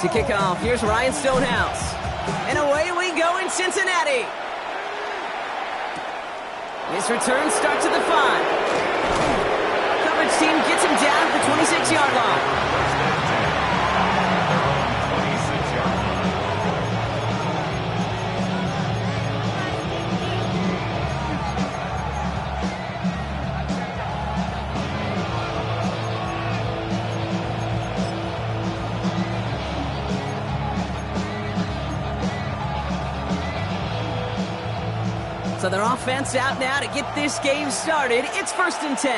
To kick off, here's Ryan Stonehouse. And away we go in Cincinnati. His return starts at the 5. Coverage team gets him down at the 26-yard line. So their offense out now to get this game started. It's 1st and 10.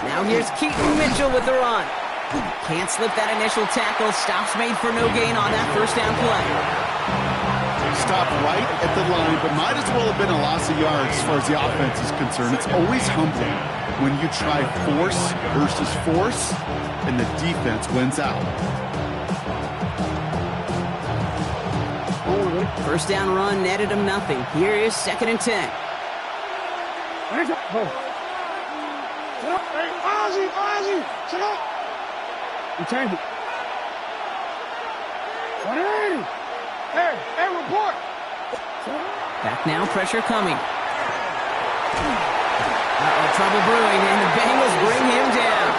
Now here's Keaton Mitchell with the run. Can't slip that initial tackle. Stops made for no gain on that first down play. Stopped right at the line, but might as well have been a loss of yards as far as the offense is concerned. It's always humbling when you try force versus force, and the defense wins out. First down run netted him nothing. Here is 2nd and 10. Return it. Hey, report. Back now, pressure coming. Trouble brewing, and the Bengals bring him down.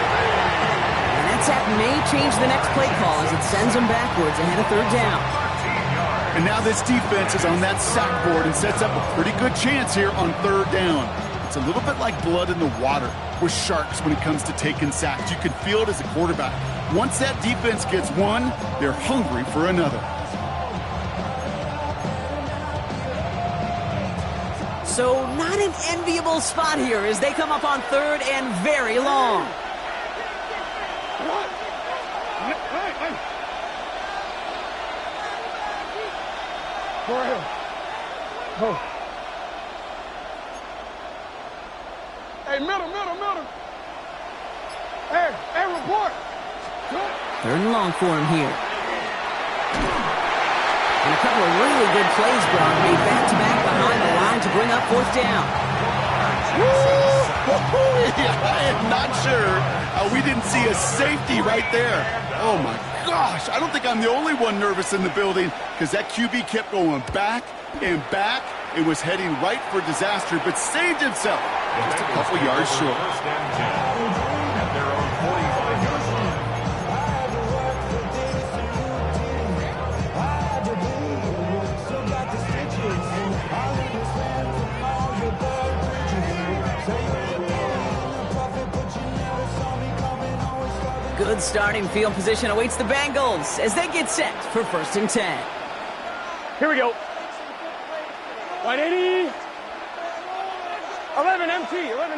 And that sack may change the next play call as it sends him backwards ahead of 3rd down. And now this defense is on that sack board and sets up a pretty good chance here on 3rd down. It's a little bit like blood in the water with sharks when it comes to taking sacks. You can feel it as a quarterback. Once that defense gets one, they're hungry for another. So not an enviable spot here as they come up on 3rd and very long. Hey, middle. Hey, report. 3rd and long for him here. And a couple of really good plays, Brock, made back-to-back behind the line to bring up 4th down. I am not sure we didn't see a safety right there. Oh, my gosh. I don't think I'm the only one nervous in the building because that QB kept going back and back. It was heading right for disaster, but saved himself. Just a couple yards short. At their own 45-yard line. Good starting field position awaits the Bengals as they get set for 1st and 10. Here we go. 180. 11 empty. 11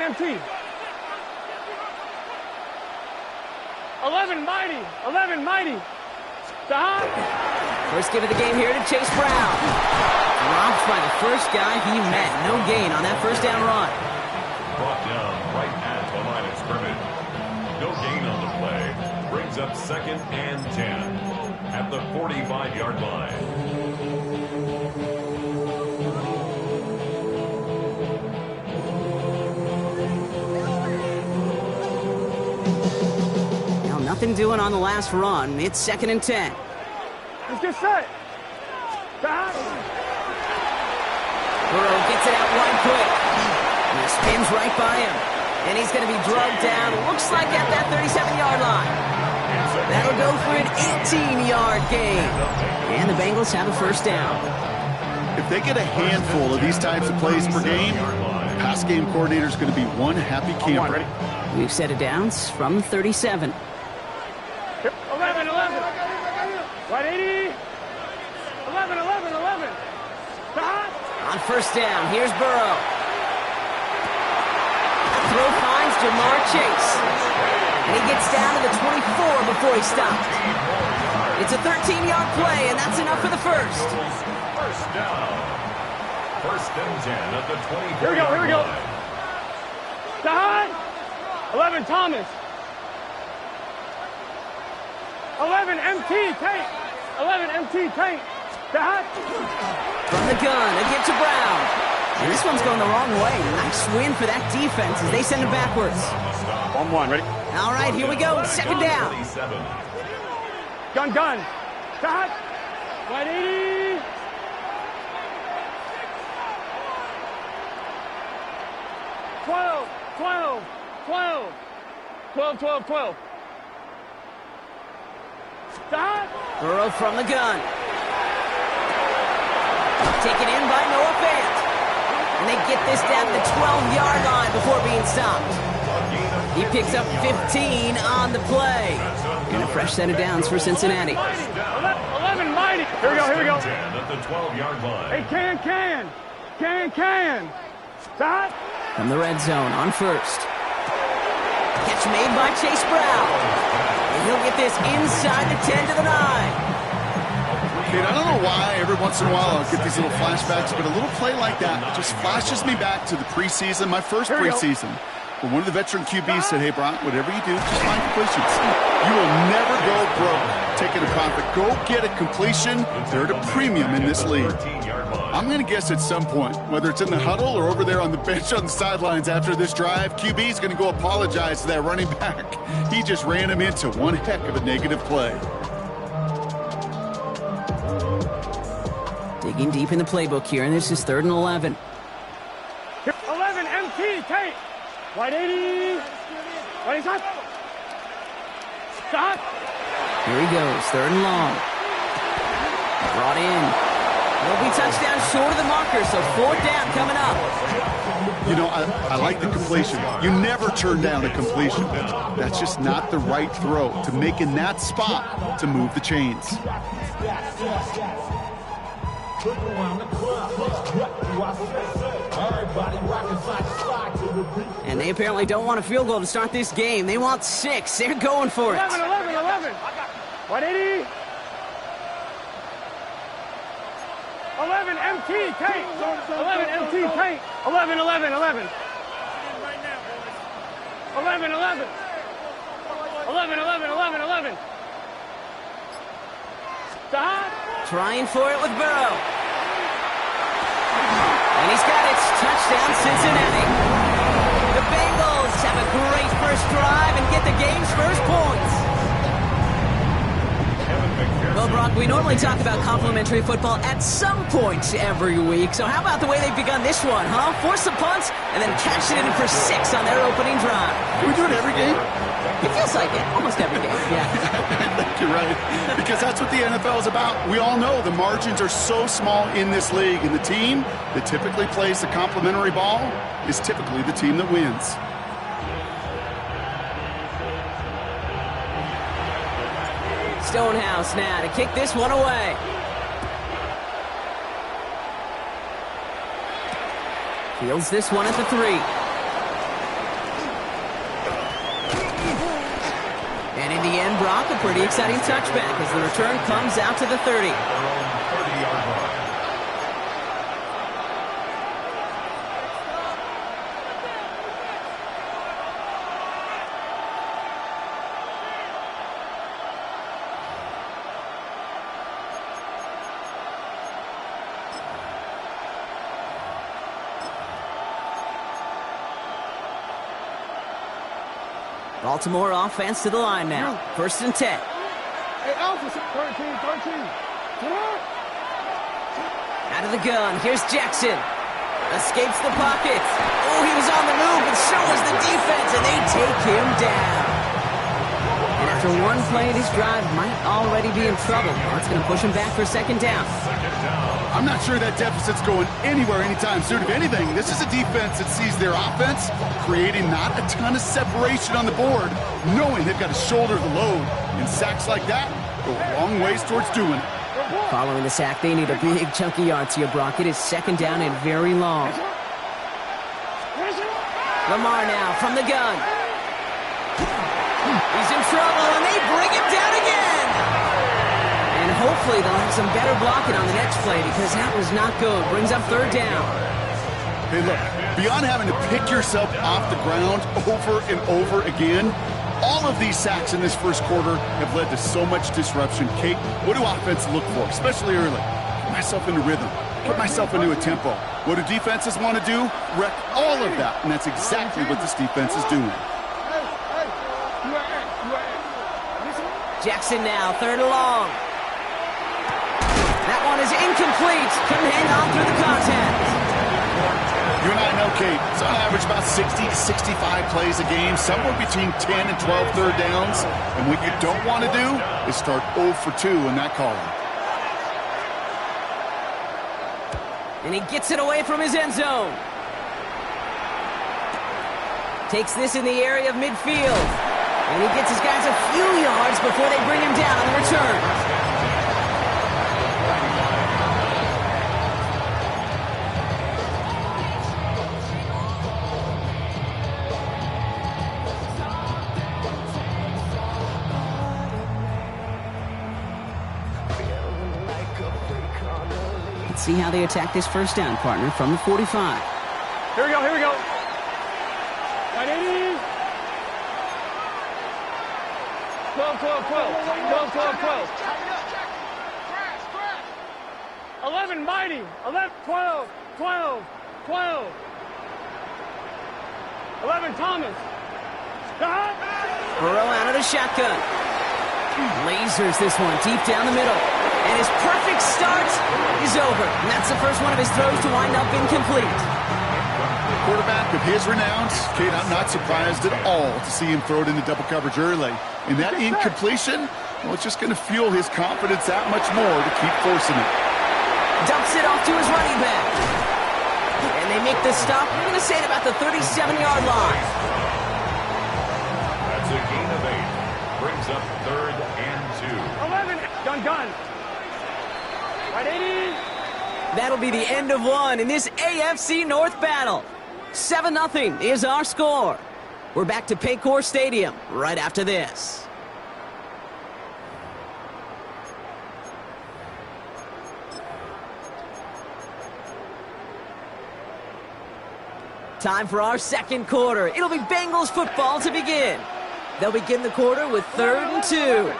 mighty. Stop. First give of the game here to Chase Brown. Dropped by the first guy he met. No gain on that first down run. Brought down right at the line of scrimmage. No gain on the play. Brings up 2nd and 10 at the 45-yard line. Nothing doing on the last run. It's 2nd and 10. Let's get set. Burrow gets it out wide quick. And he spins right by him. And he's going to be drugged down. Looks like at that 37-yard line. That'll go for an 18-yard gain. And the Bengals have a first down. If they get a handful of these types of plays per game, the pass game coordinator is going to be one happy camper. We've set it downs from 37. 11. 180. 11. On first down, here's Burrow. Throw finds Jamar Chase. And he gets down to the 24 before he stops. It's a 13-yard play, and that's enough for the first. First down. 1st and 10 at the 24. Here we go. Behind. 11 Thomas. 11 MT Tank. Stop. From the gun, a give to Brown. And this one's going the wrong way. Nice win for that defense as they send it backwards. 1-1, ready? All right, here we go. Second down. Gun. Stop. 180. 12. Stop. Burrow from the gun. Taken in by Noah Fant. And they get this down to the 12-yard line before being stopped. He picks up 15 on the play. And a fresh set of downs for Cincinnati. 11 mighty. Here we go. At the 12-yard line. Hey, can. Stop. From the red zone on first. Catch made by Chase Brown. And he'll get this inside the 10 to the 9. Kate, I don't know why every once in a while I'll get these little flashbacks, but a little play like that just flashes me back to the preseason, my first preseason. When one of the veteran QBs said, hey, Brock, whatever you do, just find completions. You will never go broke taking a profit. Go get a completion. They're at a premium in this league. I'm going to guess at some point, whether it's in the huddle or over there on the bench on the sidelines after this drive, QB is going to go apologize to that running back. He just ran him into one heck of a negative play. Digging deep in the playbook here, and this is 3rd and 11. 11 MT, Tate. 180. Ready, stop. Here he goes, 3rd and long. Brought in. Will be touchdown short of the marker, so 4th down coming up. You know, I like the completion. You never turn down a completion. That's just not the right throw to make in that spot to move the chains. And they apparently don't want a field goal to start this game. They want 6. They're going for it. 11. 180. 11 MT, Tate. 11 MT, Tate. 11. 11. Stop. Trying for it with Burrow. And he's got it. Touchdown, Cincinnati. The Bengals have a great first drive and get the game's first points. Well, Brock, we normally talk about complimentary football at some point every week. So how about the way they've begun this one, huh? Force the punts and then catch it in for 6 on their opening drive. Can we do it every game? It feels like it. Almost every game, yeah. I think you're right. Because that's what the NFL is about. We all know the margins are so small in this league. And the team that typically plays the complimentary ball is typically the team that wins. Stonehouse now to kick this one away. Fields this one at the 3. And in the end, Brock, a pretty exciting touchback as the return comes out to the 30. Baltimore offense to the line now. 1st and 10. Hey, Alpha, 13. Out of the gun. Here's Jackson. Escapes the pocket. Oh, he was on the move, but so was the defense, and they take him down. And after one play, this drive might already be in trouble. That's going to push him back for 2nd down. I'm not sure that deficit's going anywhere anytime soon. If anything, this is a defense that sees their offense creating not a ton of separation on the board, knowing they've got to shoulder the load. And sacks like that go a long ways towards doing it. Following the sack, they need a big chunky yards here, Brock. It is 2nd down and very long. Lamar now from the gun. He's in trouble, and they bring him down again. And hopefully they'll have some better blocking on the next play because that was not good. Brings up 3rd down. Hey, look, beyond having to pick yourself off the ground over and over again, all of these sacks in this first quarter have led to so much disruption. Kate, what do offense look for, especially early? myself into rhythm, put myself into a tempo. What do defenses want to do? Wreck all of that, and that's exactly what this defense is doing. Jackson now, 3rd and long. That one is incomplete. Couldn't hang on through the contact. You and I know, Kate, it's on average about 60 to 65 plays a game, somewhere between 10 and 12 third downs. And what you don't want to do is start 0 for 2 in that column. And he gets it away from his end zone. Takes this in the area of midfield. And he gets his guys a few yards before they bring him down on the return. Let's see how they attack this first down, partner, from the 45. Here we go, here we go. Right, 80. 12, 12, 12. 12, 12, 12. 11, mighty. 11, 12, 12, 12. 11, Thomas. Stop. Burrow out of the shotgun. Lasers this one deep down the middle. And his perfect start is over. And that's the first one of his throws to wind up incomplete. Quarterback of his renown, Kate, I'm not surprised at all to see him throw it into double coverage early. And that incompletion, well, it's just going to fuel his confidence that much more to keep forcing it. Dumps it off to his running back. And they make the stop. We're going to say it about the 37-yard line. That's a gain of 8. Brings up 3rd and 2. 11, gun. Right, 80. That'll be the end of one in this AFC North battle. 7-0 is our score. We're back to Paycor Stadium right after this. Time for our second quarter. It'll be Bengals football to begin. They'll begin the quarter with 3rd and 2.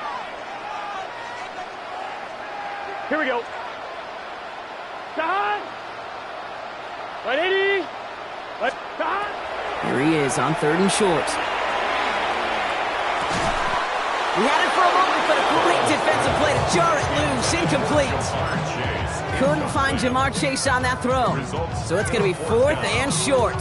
Here we go. Stop. Right, 80. Right, stop. Here he is on 3rd and short. He had it for a moment, but a great defensive play to jar it loose. Incomplete. Couldn't find Jamar Chase on that throw. So it's going to be 4th and short.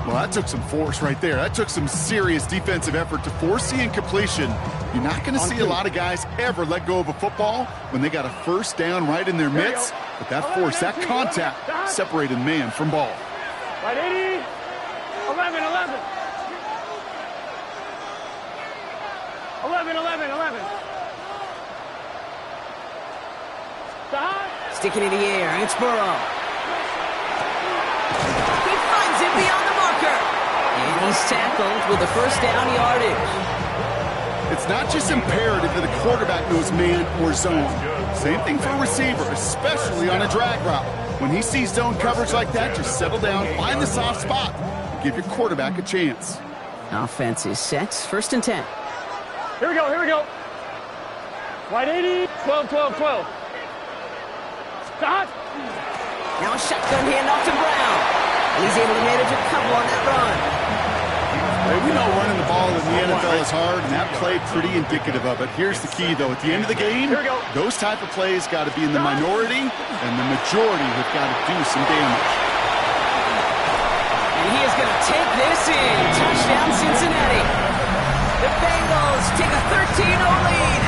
Well, that took some force right there. That took some serious defensive effort to force the incompletion. You're not going to see a lot of guys ever let go of a football when they got a first down right in their midst. But that force, that contact, separated man from ball. Right, 80. 11, 11. 11, 11, 11. Stop. Sticking in the air, it's Burrow. He finds it beyond the marker. And he's tackled with the first down yardage. It's not just imperative that a quarterback knows man or zone. Same thing for a receiver, especially on a drag route. When he sees zone coverage like that, just settle down, find the soft spot, and give your quarterback a chance. Offense is set, 1st and 10. Here we go, here we go. Right, 80. 12, 12, 12. Stop. Now a shotgun handoff to Brown. And he's able to manage a couple on that run. Hey, we know running the ball in the NFL is hard, and that play pretty indicative of it. Here's the key, though. At the end of the game, those type of plays got to be in the minority, and the majority have got to do some damage. And he is going to take this in. Touchdown, Cincinnati. The Bengals take a 13-0 lead.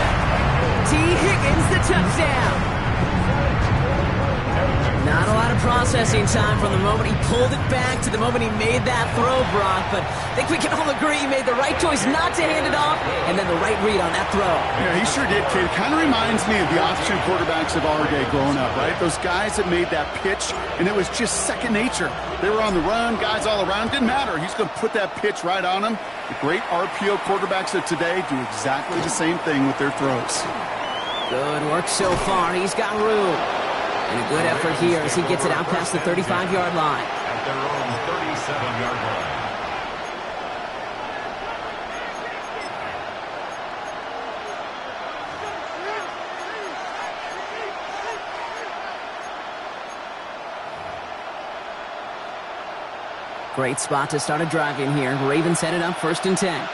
T. Higgins, the touchdown. Not a lot of processing time from the moment he pulled it back to the moment he made that throw, Brock. But I think we can all agree he made the right choice not to hand it off, and then the right read on that throw. Yeah, he sure did, kid. Kind of reminds me of the option quarterbacks of our day growing up, right? Those guys that made that pitch, and it was just second nature. They were on the run, guys all around. Didn't matter. He's going to put that pitch right on them. The great RPO quarterbacks of today do exactly the same thing with their throws. Good work so far. He's got room. And a good effort here as he gets it out past the 35-yard line. At their own 37-yard line. Great spot to start a drive in here. Ravens set it up 1st and 10.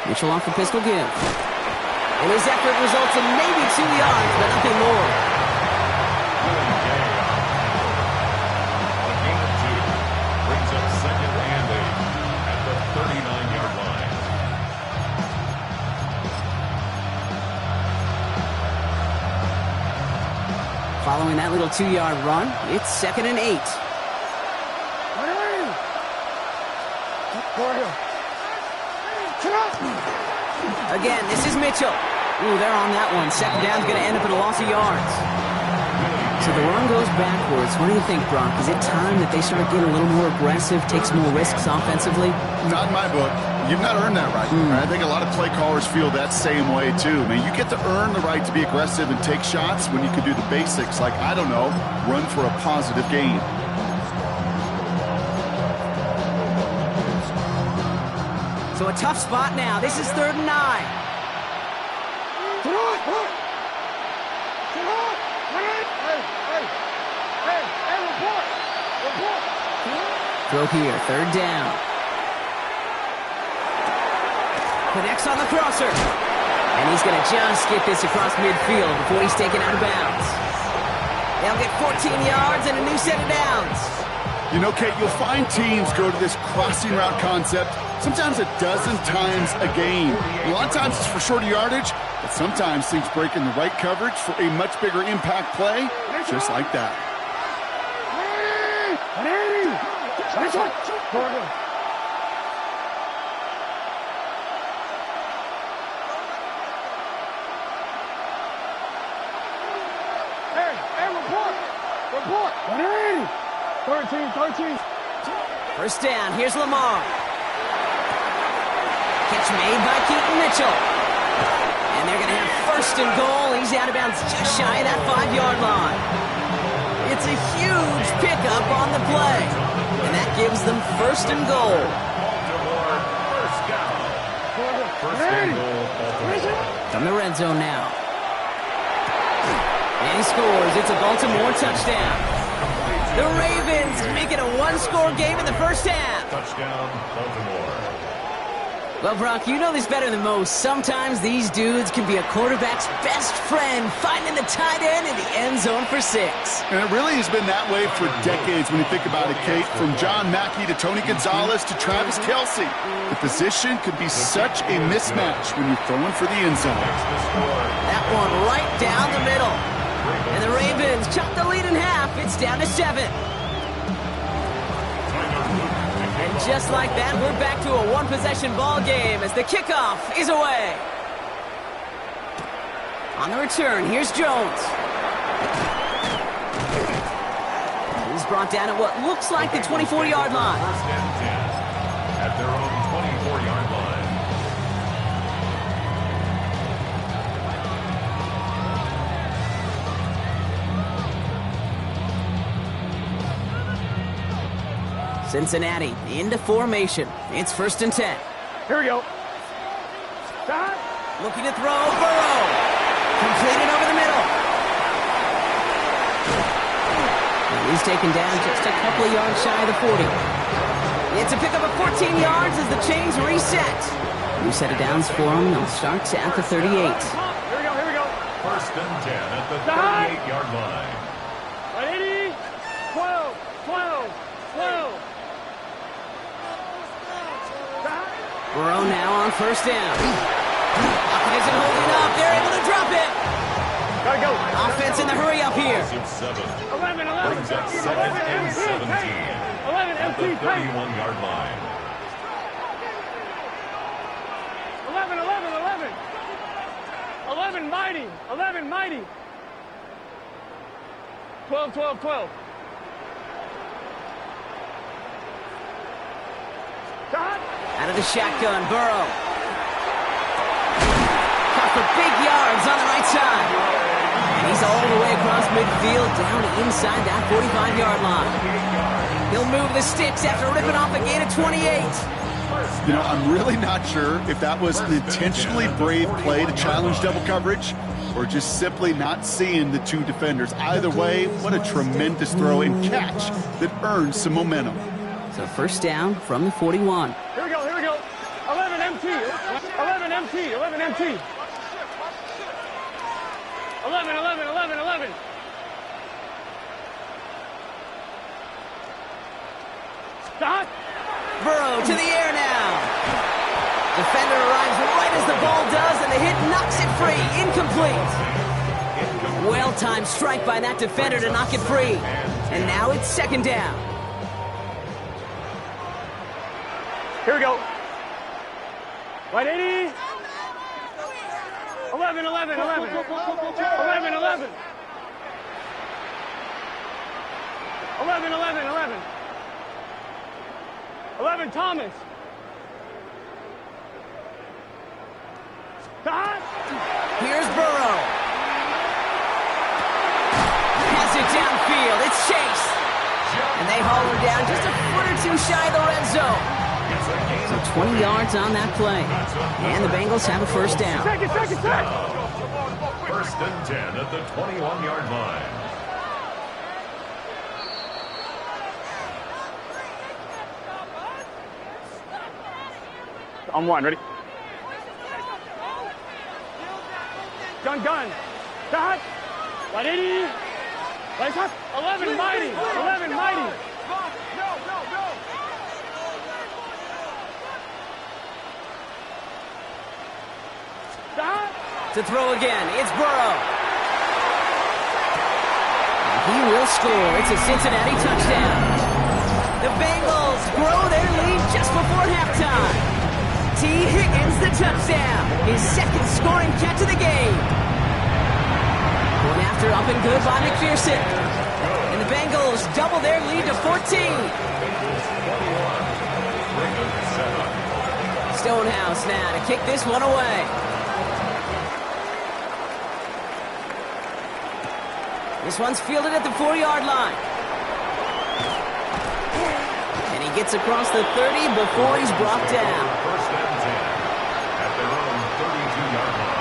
Mitchell off the pistol give. And his effort results in maybe 2 yards, but nothing more. A gain of 2 brings up 2nd and 8 at the 39-yard line. Following that little 2-yard run, it's 2nd and 8. Again, this is Mitchell. Ooh, they're on that one. 2nd down's going to end up in a loss of yards. So the run goes backwards. What do you think, Brock? Is it time that they start getting a little more aggressive, take some more risks offensively? Not in my book. You've not earned that right. I think a lot of play callers feel that same way, too. Man, you get to earn the right to be aggressive and take shots when you can do the basics, like, I don't know, run for a positive gain. So a tough spot now. This is 3rd and 9. Throw here, 3rd down. Connects on the crosser. And he's going to just get this across midfield before he's taken out of bounds. They'll get 14 yards and a new set of downs. You know, Kate, you'll find teams go to this crossing route concept sometimes a dozen times a game. A lot of times it's for shorter yardage, but sometimes things break in the right coverage for a much bigger impact play, just like that. Report. 13. 1st down, here's Lamar. Catch made by Keaton Mitchell. And they're going to have 1st and goal. He's out of bounds just shy of that 5-yard line. It's a huge pickup on the play. And that gives them 1st and goal. Baltimore, 1st down. 1st and goal, Baltimore. From the red zone now. And he scores. It's a Baltimore touchdown. The Ravens make it a 1-score game in the 1st half. Touchdown, Baltimore. Well, Brock, you know this better than most. Sometimes these dudes can be a quarterback's best friend, finding the tight end in the end zone for 6. And it really has been that way for decades when you think about it, Kate. From John Mackey to Tony Gonzalez to Travis Kelce. The position could be such a mismatch when you're throwing for the end zone. That one right down the middle. And the Ravens chop the lead in half. It's down to 7. And just like that, we're back to a 1-possession ball game as the kickoff is away. On the return, here's Jones. He's brought down at what looks like the 24-yard line. 1st and 10 at their own 24-yard line. Cincinnati into formation. It's 1st and 10. Here we go. Looking to throw, Burrow. Completed over the middle. And he's taken down just a couple of yards shy of the 40. It's a pickup of 14 yards as the chains reset. New set of downs for him. They'll start at the 38. Here we go. 1st and 10 at the 38-yard line. 80, 12. Burrow now on 1st down. Lockett isn't holding up. They're able to drop it. Gotta go. Offense in the hurry up here. 7 11. brings up 2nd and 17 at the 31-yard line. 11 mighty. 12. Out of the shotgun, Burrow. Caught for big yards on the right side. And he's all the way across midfield down inside that 45-yard line. He'll move the sticks after ripping off a gain of 28. You know, I'm really not sure if that was an intentionally brave play to challenge double coverage or just simply not seeing the two defenders. Either way, what a tremendous throw and catch that earns some momentum. So first down from the 41. Here we go, here we go. 11 MT, 11 MT, 11 MT. 11, 11, 11, 11. Stop. Burrow to the air now. Defender arrives right as the ball does, and the hit knocks it free. Incomplete. Well-timed strike by that defender to knock it free. And now it's second down. Here we go. Right 80. 11, 11, 11. 11, 11. 11, 11, 11. 11, Thomas. Stop. Here's Burrow. Pass it downfield. It's Chase. And they haul him down just a foot or two shy of the red zone. So 20 yards on that play. And the Bengals have a first down. Second. First and 10 at the 21-yard line. On one, ready? Gun. Dot. 180. Right up. 11 mighty. 11 mighty. Dot. To throw again, it's Burrow. And he will score. It's a Cincinnati touchdown. The Bengals grow their lead just before halftime. T. Higgins the touchdown. His second scoring catch of the game. Going after up and good by McPherson. And the Bengals double their lead to 14. Stonehouse now to kick this one away. This one's fielded at the 4-yard line. And he gets across the 30 before he's brought down. First and 10 at their own 32-yard line.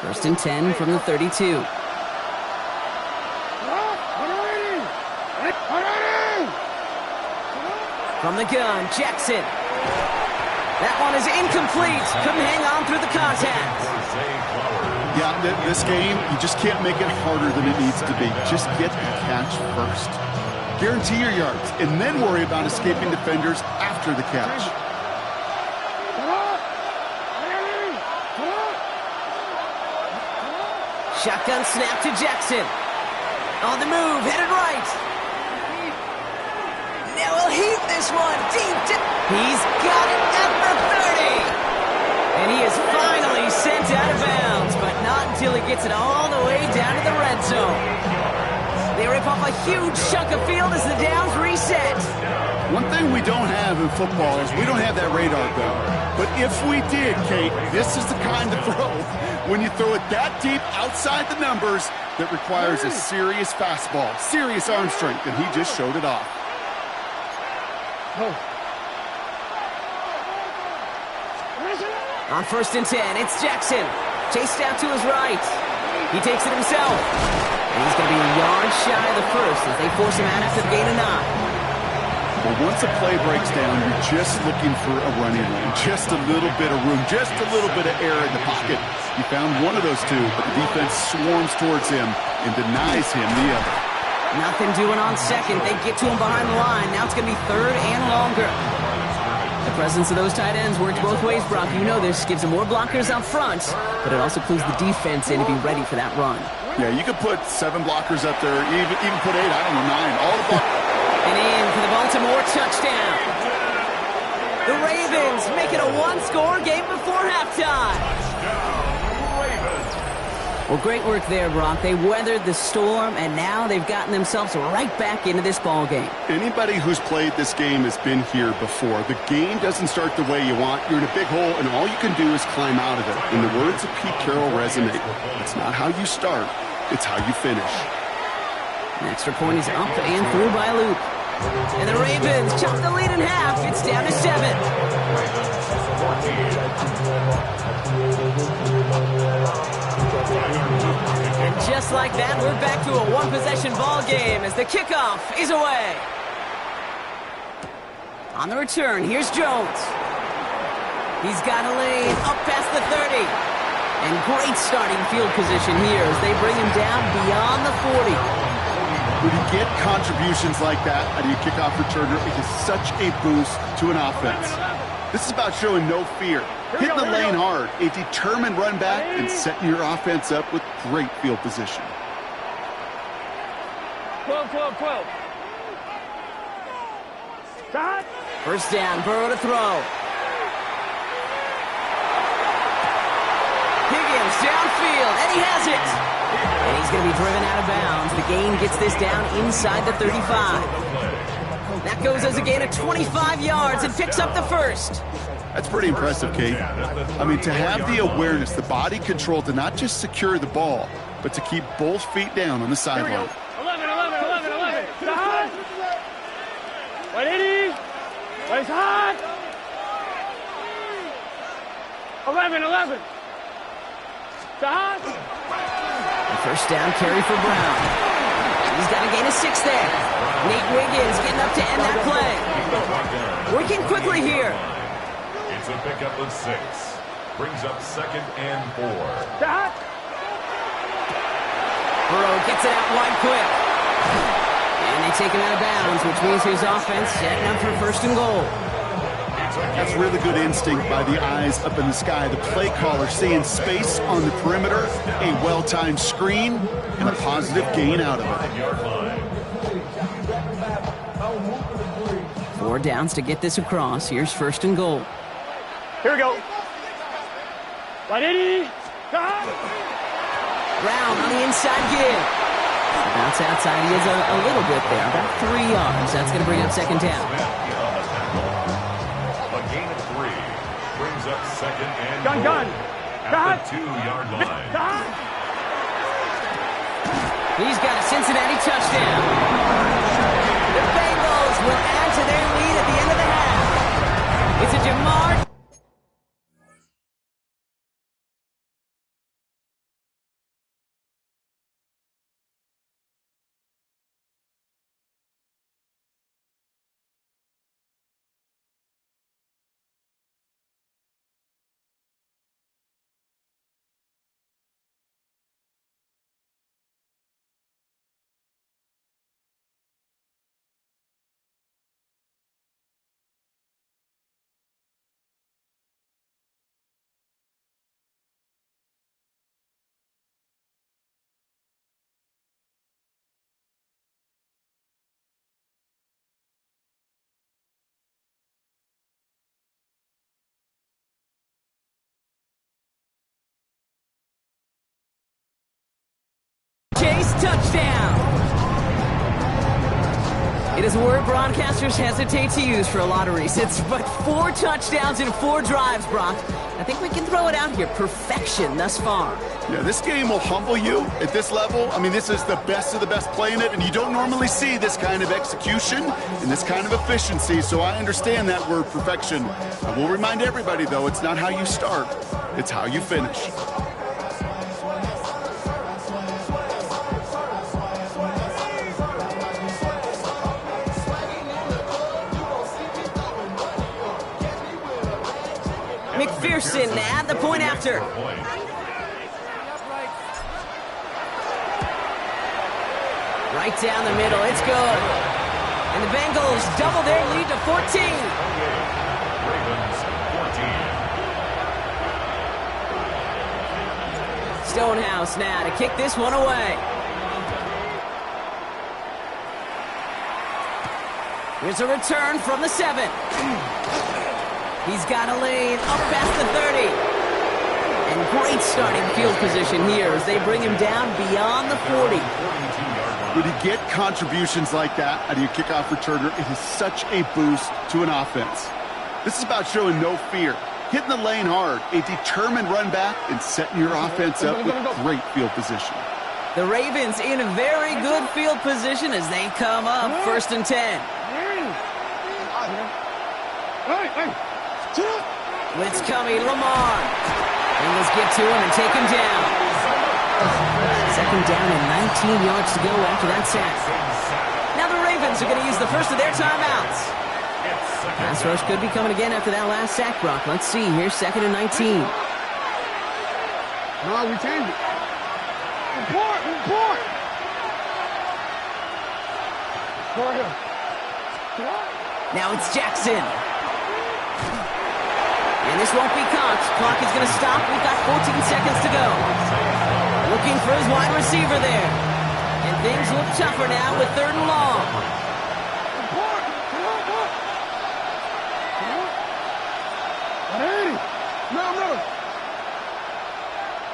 First and 10 from the 32. From the gun, Jackson. That one is incomplete. Couldn't hang on through the contact. Yeah, this game, you just can't make it harder than it needs to be. Just get the catch first. Guarantee your yards, and then worry about escaping defenders after the catch. Shotgun snap to Jackson. On the move, headed right. Now he'll heave this one deep. He's got it at the 30. And he is finally sent out of bounds, but not until he gets it all the way down to the red zone. They rip off a huge chunk of field as the downs reset. One thing we don't have in football is we don't have that radar gun. But if we did, Kate, this is the kind of throw when you throw it that deep outside the numbers that requires a serious fastball, serious arm strength, and he just showed it off. On first and 10, it's Jackson. Chased out to his right. He takes it himself. And he's going to be a yard shy of the first as they force him out after the gain of 9. Well, once a play breaks down, you're just looking for a running lane. Just a little bit of room, just a little bit of air in the pocket. He found one of those two, but the defense swarms towards him and denies him the other. Nothing doing on second. They get to him behind the line. Now it's going to be third and longer. The presence of those tight ends works both ways, Brock. You know this. Gives them more blockers up front, but it also clues the defense in to be ready for that run. Yeah, you could put 7 blockers up there, even put 8, I don't know, 9. All the blockers. And in for the Baltimore touchdown. The Ravens make it a one-score game before halftime. Well, great work there, Brock. They weathered the storm, and now they've gotten themselves right back into this ball game. Anybody who's played this game has been here before. The game doesn't start the way you want. You're in a big hole, and all you can do is climb out of it. And the words of Pete Carroll resonate. It's not how you start, It's how you finish. The extra point is up and through by Luke. And the Ravens chop the lead in half. It's down to 7. And just like that, we're back to a one-possession ball game as the kickoff is away. On the return, here's Jones. He's got a lane up past the 30. And great starting field position here as they bring him down beyond the 40. When you get contributions like that out of your kickoff returner, it is such a boost to an offense. This is about showing no fear, hitting the lane hard, a determined run back, and setting your offense up with great field position. 12, 12, 12. Shot. First down, Burrow to throw. Higgins downfield, and he has it. And he's going to be driven out of bounds. The gain gets this down inside the 35. That goes as a gain of 25 yards and picks up the first. That's pretty impressive, Kate. I mean, to have the awareness, the body control to not just secure the ball, but to keep both feet down on the sideline. 11, 11, 11, 11. Shot. 180. Place hot. 11, 11. Shot. First down carry for Brown. He's got a gain of 6 there. Nate Wiggins getting up to end that play. Working quickly here. It's a pickup of 6. Brings up 2nd and 4. Shot. Burrow gets it out wide quick. And they take him out of bounds, which means his offense setting up for 1st and goal. That's really good instinct by the eyes up in the sky. The play caller seeing space on the perimeter, a well-timed screen, and a positive gain out of it. 4 downs to get this across. Here's 1st and goal. Here we go. 180. Shot. Brown on the inside give. Bounce outside. He is a little bit there, about 3 yards. That's going to bring up 2nd down. Up 2nd and gun. At the 2-yard line. He's got a Cincinnati touchdown. The Bengals will add to their lead at the end of the half. It's a Jamar. Chase touchdown. It is a word broadcasters hesitate to use for a lot of reasons, but 4 touchdowns in 4 drives, Brock. I think we can throw it out here. Perfection thus far. Yeah, this game will humble you at this level. I mean, this is the best of the best playing it, and you don't normally see this kind of execution and this kind of efficiency, so I understand that word perfection. I will remind everybody, though, it's not how you start, it's how you finish. McPherson at the point after. Right down the middle, it's good. And the Bengals double their lead to 14. Ravens 14. Stonehouse now to kick this one away. Here's a return from the 7. He's got a lane up past the 30. And great starting field position here as they bring him down beyond the 40. When you get contributions like that out of your kickoff returner, it is such a boost to an offense. This is about showing no fear, hitting the lane hard, a determined run back, and setting your offense up with great field position. The Ravens in a very good field position as they come up 1st and 10. Blitz coming, Lamar. Bengals get to him and take him down. 2nd down and 19 yards to go after that sack. Now the Ravens are going to use the first of their timeouts. Pass rush could be coming again after that last sack, Brock. Let's see. Here's 2nd and 19. No, we changed it. Report! Now it's Jackson. And this won't be caught. Clock is going to stop. We've got 14 seconds to go. Looking for his wide receiver there. And things look tougher now with 3rd and long.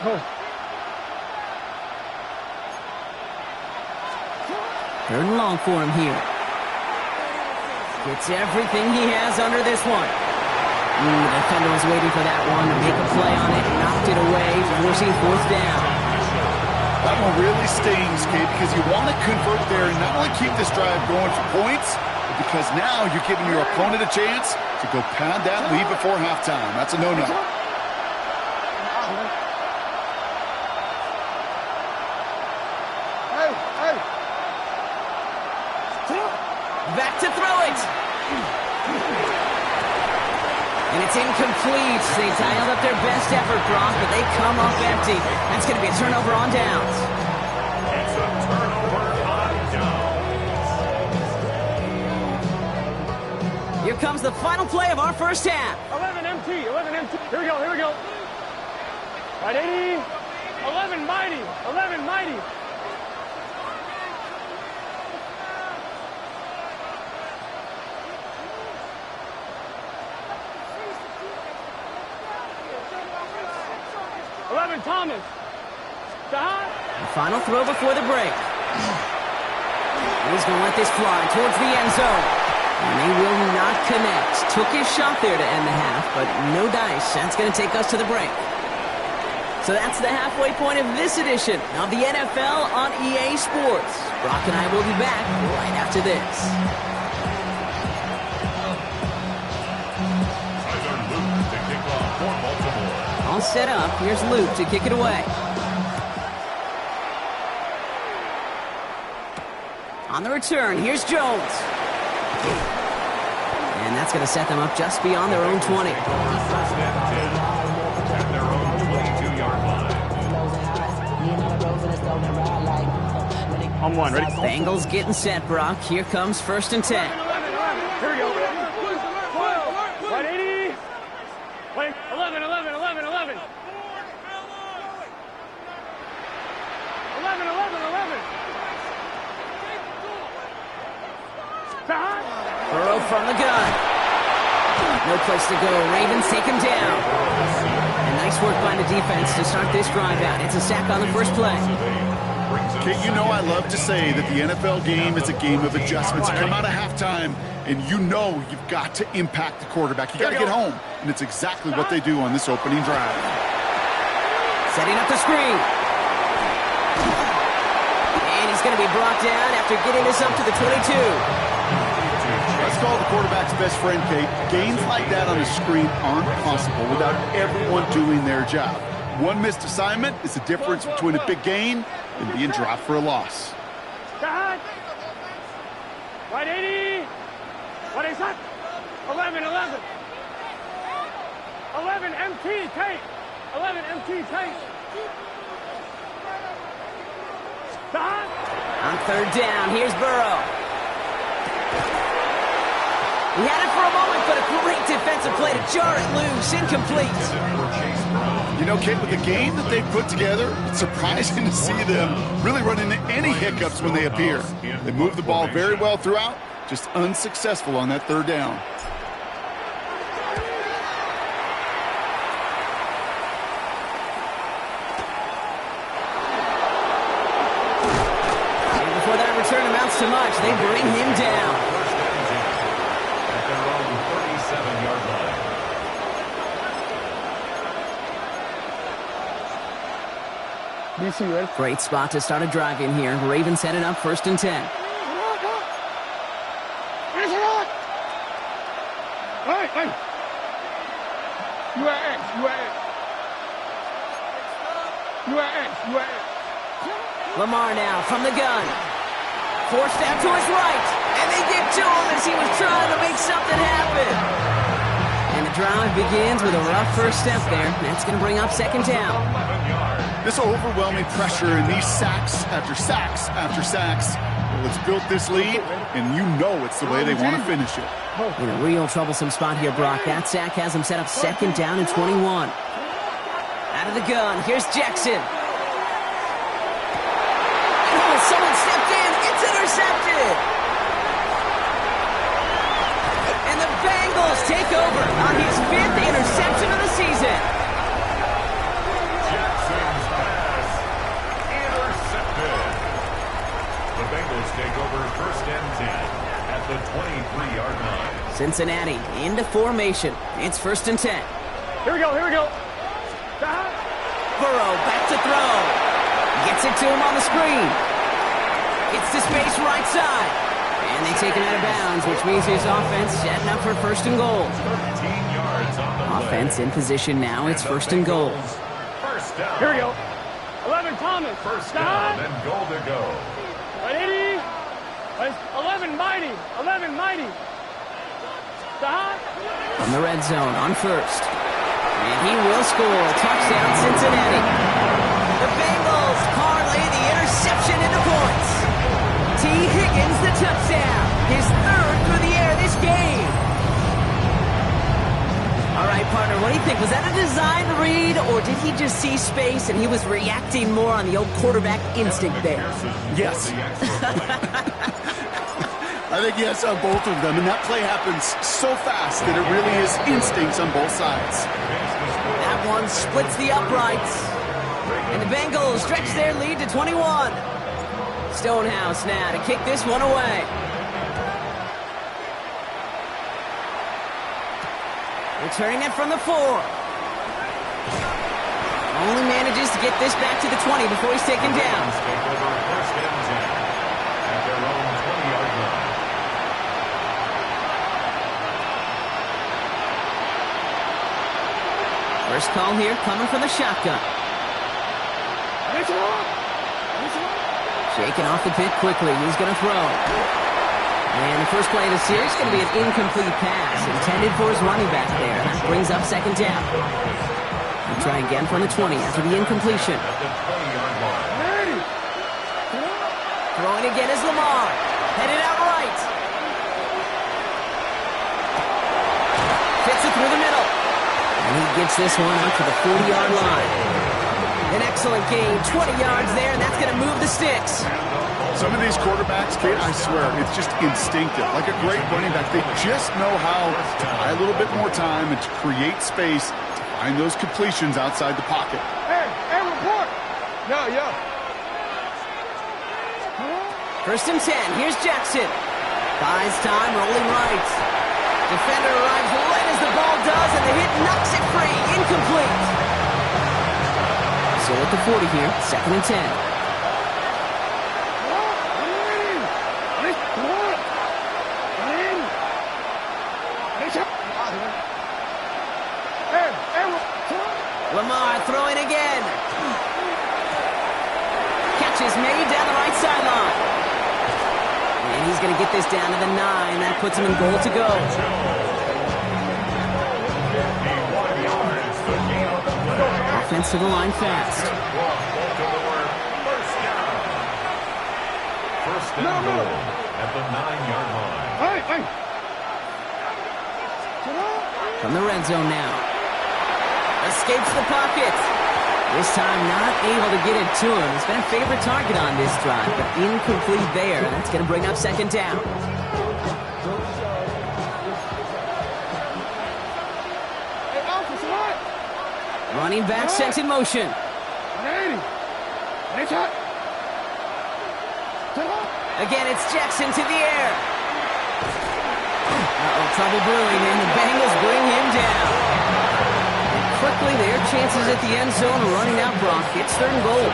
No. 3rd and long for him here. Gets everything he has under this one. The defender was waiting for that one to make a play on it. Knocked it away, forcing 4th down. That one really stings, Kate, because you want to convert there and not only keep this drive going for points, but because now you're giving your opponent a chance to go pound that lead before halftime. That's a no-no. Back to throw it. And it's incomplete. They dialed up their best effort, Brock, but they come up empty. That's going to be a turnover on downs. It's a turnover on downs. Here comes the final play of our first half. 11 MT. Here we go. Right 80. 11 mighty. Thomas. The final throw before the break. He's going to let this fly towards the end zone. And they will not connect. Took his shot there to end the half, but no dice. That's going to take us to the break. So that's the halfway point of this edition of the NFL on EA Sports. Brock and I will be back right after this. To kick off for Baltimore. All set up. Here's Luke to kick it away. On the return, here's Jones. And that's going to set them up just beyond their own 20. First and 10 at their own 22-yard line. I'm one. Ready? Bengals getting set, Brock. Here comes 1st and 10. Here we go. Right 80. Wait, 11. 11. Burrow from the gun. No place to go. Ravens take him down. And nice work by the defense to start this drive out. It's a sack on the first play. Kate, you know I love to say that the NFL game is a game of adjustments. You come out of halftime, and you know you've got to impact the quarterback. You got to get home, and it's exactly what they do on this opening drive. Setting up the screen. And he's going to be brought down after getting this up to the 22. Let's call the quarterback's best friend, Kate. Gains like that on a screen aren't possible without everyone doing their job. One missed assignment is the difference between a big gain and being dropped for a loss. Right 80. What is that? 11. 11 MT tape. 11 MT tape. On 3rd down, here's Burrow. He had it for a moment, but a great defensive play to jar it loose. Incomplete. You know, Kate, with the game that they've put together, it's surprising to see them really run into any hiccups when they appear. They move the ball very well throughout, just unsuccessful on that 3rd down. And before that return amounts to much, they bring him down. At their own 37-yard line. DC, ready? Great spot to start a drive in here. Ravens headed up 1st and 10. All right, hey. You are X, you are X. You are X, you are X. Lamar now from the gun. Forced out to his right. And they get to him as he was trying to make something happen. And the drive begins with a rough first step there. That's going to bring up 2nd down. This overwhelming pressure and these sacks after sacks after sacks. Well, it's built this lead, and you know it's the way they want to finish it. In a real troublesome spot here, Brock. That sack has him set up 2nd down and 21. Out of the gun, here's Jackson. Oh, someone stepped in. It's intercepted. And the Bengals take over on his 5th interception of the season. Jackson's pass intercepted. The Bengals take over 1st and 10 at the 23-yard line. Cincinnati into formation. It's 1st and 10. Here we go, here we go. Burrow back to throw. Gets it to him on the screen. Gets to space right side. And they take him out of bounds, which means his offense setting up for 1st and goal. 13 yards on the Offense in position now. It's 1st and goal. First down. Here we go. 11 Thomas. First down and goal to go. 180. 11 Mighty. 11 Mighty. Stop. From the red zone on 1st. And he will score. Touchdown, Cincinnati. The Bengals parlay the interception into points. T. Higgins the touchdown. His 3rd through the air this game. All right, partner, what do you think? Was that a design read, or did he just see space and he was reacting more on the old quarterback instinct there? Yes. I think yes on both of them, and that play happens so fast that it really is instincts on both sides. That one splits the uprights. And the Bengals stretch their lead to 21. Stonehouse now to kick this one away. Returning it from the 4. Only manages to get this back to the 20 before he's taken down. Take over 1st and 10 at their own 20-yard line. First call here coming from the shotgun. Shaking off the pit quickly. He's going to throw. And the first play of the series is going to be an incomplete pass intended for his running back there. That brings up 2nd down. He'll try again from the 20 after the incompletion. At the 20-yard line. Throwing again is Lamar. Headed out right. Fits it through the middle. And he gets this one out to the 40-yard line. An excellent gain, 20 yards there, and that's going to move the sticks. Some of these quarterbacks, Kate, I swear, it's just instinctive. Like a great running back, they just know how to buy a little bit more time and to create space to find those completions outside the pocket. Hey, report. Yeah. 1st and 10, here's Jackson. Buys time, rolling right. Defender arrives right as the ball does, and the hit knocks it free. Incomplete. Still at the 40 here, 2nd and 10. Lamar throwing again. Catch is made down the right sideline. And he's going to get this down to the 9. That puts him in goal to go. Offense to the line fast. First and goal at the 9-yard line. From the red zone now. Escapes the pocket. This time not able to get it to him. He's been a favorite target on this drive, but incomplete there. That's going to bring up 2nd down. Running back sent in motion. Again, it's Jackson to the air. Trouble brewing, and the Bengals bring him down. Quickly, their chances at the end zone running out, Brock. It's 3rd and goal.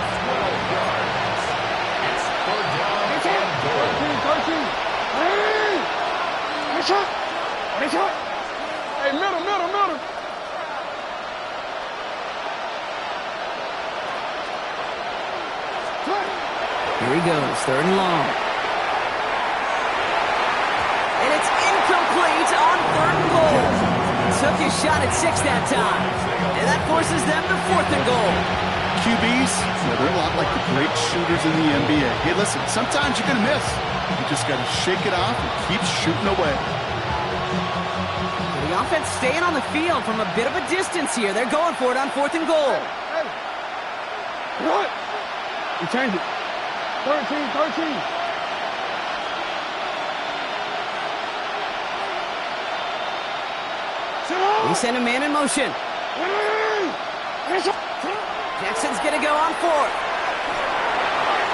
Here he goes, 3rd and long. And it's incomplete on 3rd and goal. Took his shot at 6 that time. And that forces them to 4th and goal. QBs, well, they're a lot like the great shooters in the NBA. Hey, listen, sometimes you're going to miss. You just got to shake it off and keep shooting away. The offense staying on the field from a bit of a distance here. They're going for it on 4th and goal. What? You change it. 13. They send a man in motion. Jackson's going to go on 4th.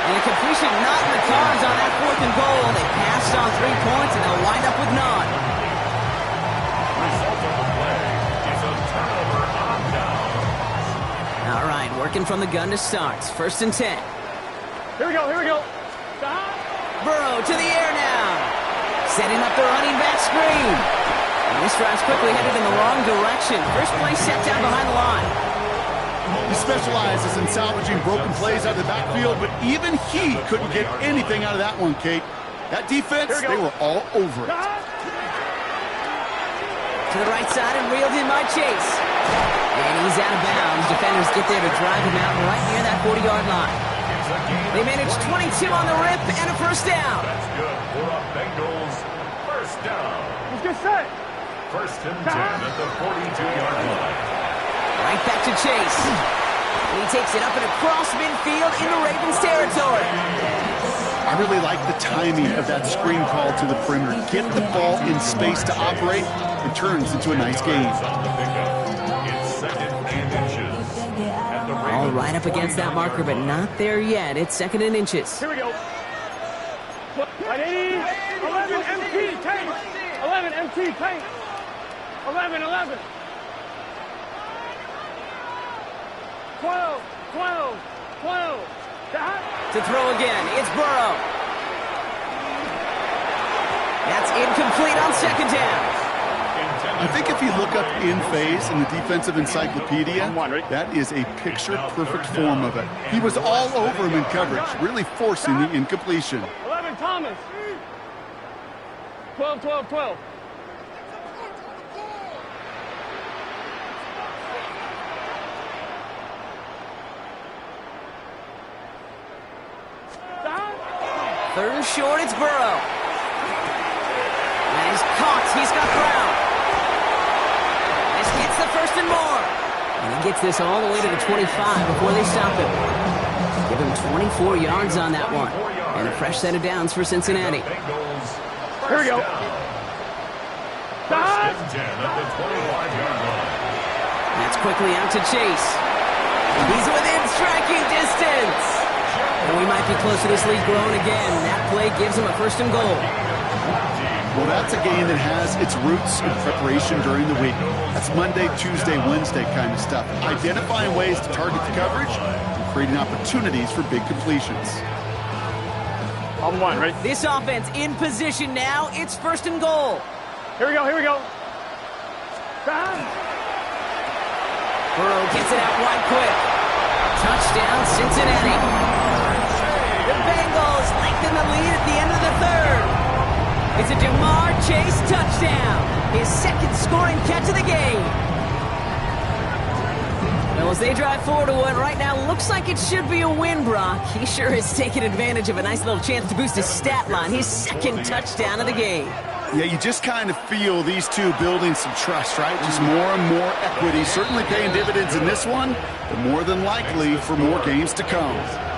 And a completion not in the cards on that 4th and goal. They passed on 3 points, and they'll wind up with none. Result of the play is a turnover on down. All right, working from the gun to start. 1st and 10. Here we go. Burrow to the air now. Setting up the running back screen. And this drive's quickly headed in the wrong direction. First play set down behind the line. He specializes in salvaging broken plays out of the backfield, but even he couldn't get anything out of that one, Kate. That defense, they were all over it. To the right side and reeled in by Chase. And he's out of bounds. Defenders get there to drive him out right near that 40-yard line. They manage 22 on the rip and a 1st down. That's good for a Bengals 1st down. Let's get set. 1st and 10 at the 42-yard line. Right back to Chase. And he takes it up and across midfield into Ravens territory. I really like the timing of that screen call to the perimeter. Get the ball in space to operate. It turns into a nice game. It's 2nd and inches. At the All right up against that marker, but not there yet. It's 2nd and inches. Here we go. 11 MT tank. 11 MT tank. 11. 12. To throw again, it's Burrow. That's incomplete on 2nd down. I think if you look up in phase in the defensive encyclopedia, that is a picture-perfect form of it. He was all over him in coverage, really forcing the incompletion. 11 Thomas. 12. Third and short, it's Burrow. And he's caught. He's got Brown. This gets the 1st and more. And he gets this all the way to the 25 before they stop him. Give him 24 yards on that one. And a fresh set of downs for Cincinnati. Here we go. 1st and 10 at the 25-yard line. That's quickly out to Chase. He's within striking distance. And we might be close to this lead growing again. That play gives him a 1st and goal. Well, that's a game that has its roots in preparation during the week. That's Monday, Tuesday, Wednesday kind of stuff. Identifying ways to target the coverage and creating opportunities for big completions. On 1, ready? This offense in position now. It's 1st and goal. Here we go. Burrow gets it out wide quick. Touchdown, Cincinnati. The Bengals lengthen the lead at the end of the 3rd. It's a Jamar Chase touchdown. His 2nd scoring catch of the game. Well, as they drive forward to what right now looks like it should be a win, Brock. He sure has taken advantage of a nice little chance to boost his stat line. His 2nd touchdown of the game. Yeah, you just kind of feel these two building some trust, right? Just more and more equity, certainly paying dividends in this one, but more than likely for more games to come.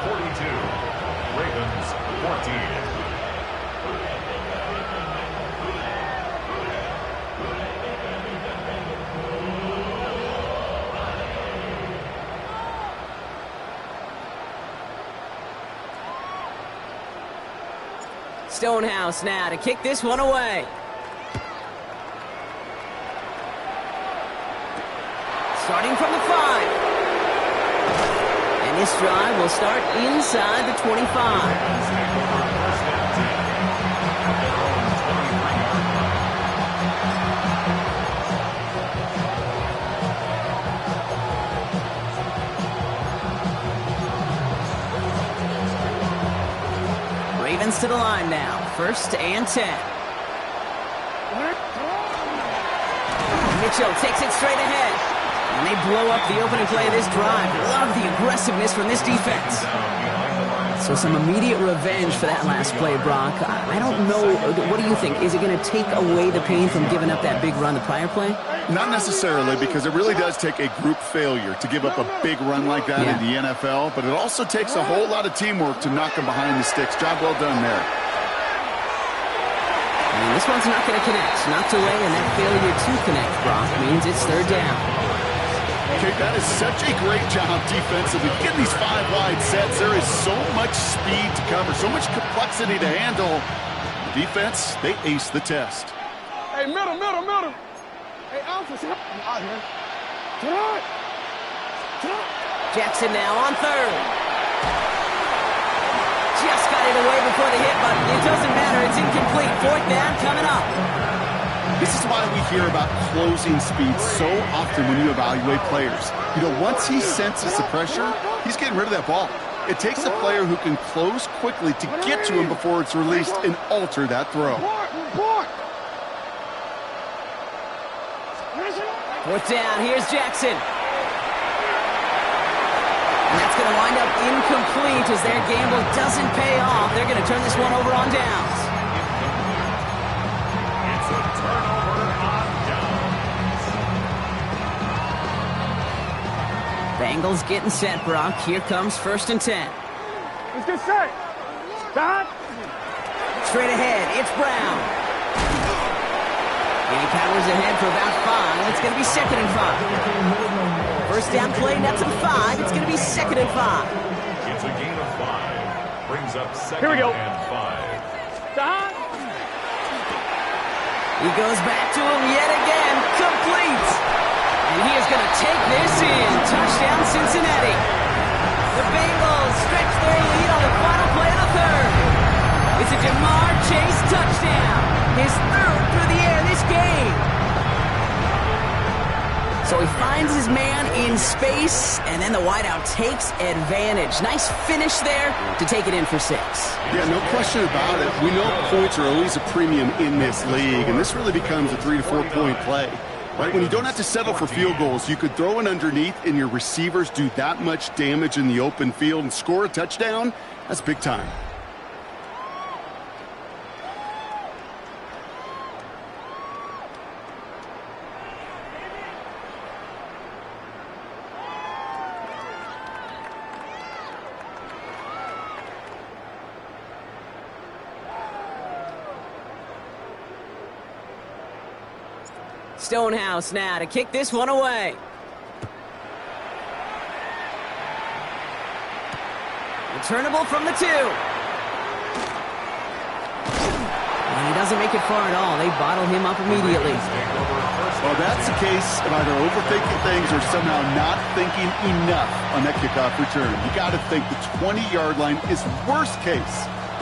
42, Ravens 14. Stonehouse now to kick this one away. Starting from the 5. And this drive will start inside the 25. Ravens to the line now. 1st and 10. Mitchell takes it straight ahead. And they blow up the opening play of this drive. Love the aggressiveness from this defense. So some immediate revenge for that last play, Brock. I don't know. What do you think? Is it going to take away the pain from giving up that big run the prior play? Not necessarily, because it really does take a group failure to give up a big run like that in the NFL. But it also takes a whole lot of teamwork to knock them behind the sticks. Job well done there. And this one's not going to connect. Knocked away, and that failure to connect, Brock, means it's 3rd down. Okay, that is such a great job defensively. Getting these 5 wide sets, there is so much speed to cover, so much complexity to handle. The defense, they ace the test. Hey, middle. Hey, Alpha, out here. Tonight. Jackson now on 3rd. Just got it away before the hit button. It doesn't matter. It's incomplete. 4th down coming up. This is why we hear about closing speed so often when you evaluate players. You know, once he senses the pressure, he's getting rid of that ball. It takes a player who can close quickly to get to him before it's released and alter that throw. 4th down. Here's Jackson. And that's going to wind up incomplete as their gamble doesn't pay off. They're going to turn this one over on downs. It's a turnover on downs. Bengals getting set, Brock. Here comes 1st and 10. Let's get set. Stop. Straight ahead, it's Brown. And he powers ahead for about 5. It's going to be 2nd and 5. 1st down play, nets him 5. It's going to be 2nd and 5. It's a gain of 5. Brings up 2nd Here we go. and 5. Stop. He goes back to him yet again. Complete. And he is going to take this in. Touchdown, Cincinnati. The Bengals stretch their lead on the final play of the 3rd. It's a Jamar Chase touchdown. His 3rd through the air this game. So he finds his man in space, and then the wideout takes advantage. Nice finish there to take it in for 6. Yeah, no question about it. We know points are always a premium in this league, and this really becomes a 3 to 4 point play. Right, when you don't have to settle for field goals, you could throw it underneath, and your receivers do that much damage in the open field and score a touchdown. That's big time. Stonehouse now to kick this one away. Returnable from the 2. And he doesn't make it far at all. They bottle him up immediately. Well, that's a case of either overthinking things or somehow not thinking enough on that kickoff return. You got to think the 20-yard line is worst case.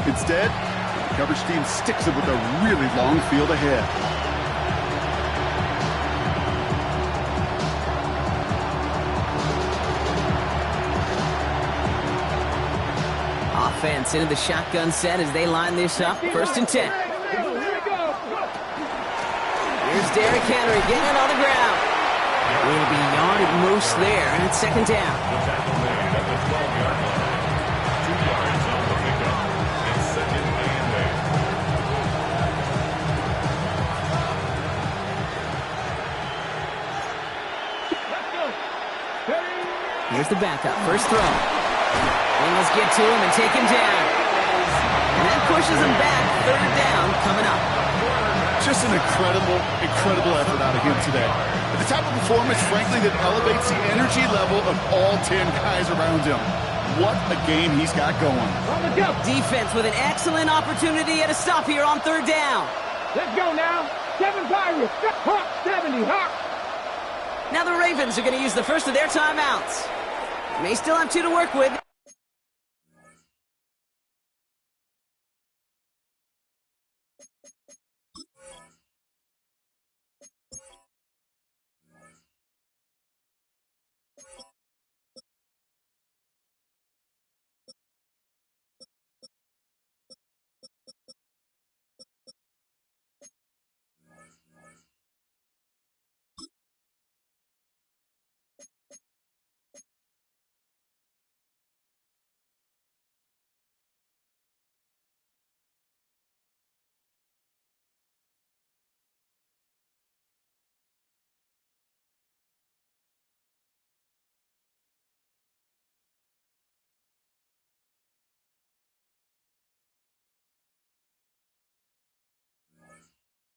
Instead, the coverage team sticks it with a really long field ahead. Offense into the shotgun set as they line this up. 1st and 10. Here's Derrick Henry getting it on the ground. Will be yard at most there, and it's 2nd down. The tackle made at the 12-yard line. 2 yards on the pickup. It's 2nd and 8. Here's the backup. First throw. Bengals get to him and take him down. And that pushes him back. 3rd down coming up. Just an incredible effort out of him today. The type of performance, frankly, that elevates the energy level of all 10 guys around him. What a game he's got going. Defense with an excellent opportunity at a stop here on 3rd down. Let's go now. 7 Pirates. Hawk 70. Hawk. Now the Ravens are going to use the first of their timeouts. May still have 2 to work with.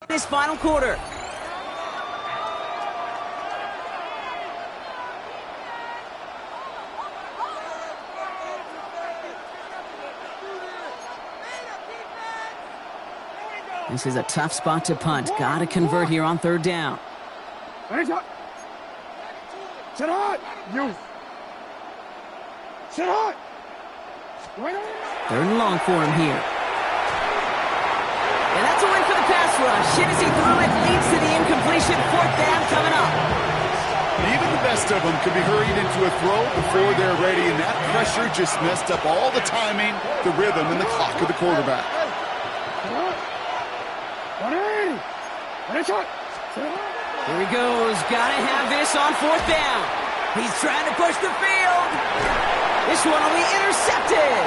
this final quarter. This is a tough spot to punt. Got to convert here on third down. Sit hot! You! Sit hot! Third and long for him here. And that's a win for the pass rush. Shit as he threw it, leads to the incompletion. Fourth down coming up. Even the best of them could be hurried into a throw before they're ready, and that pressure just messed up all the timing, the rhythm, and the clock of the quarterback. Here he goes. Gotta have this on fourth down. He's trying to push the field. This one will be intercepted.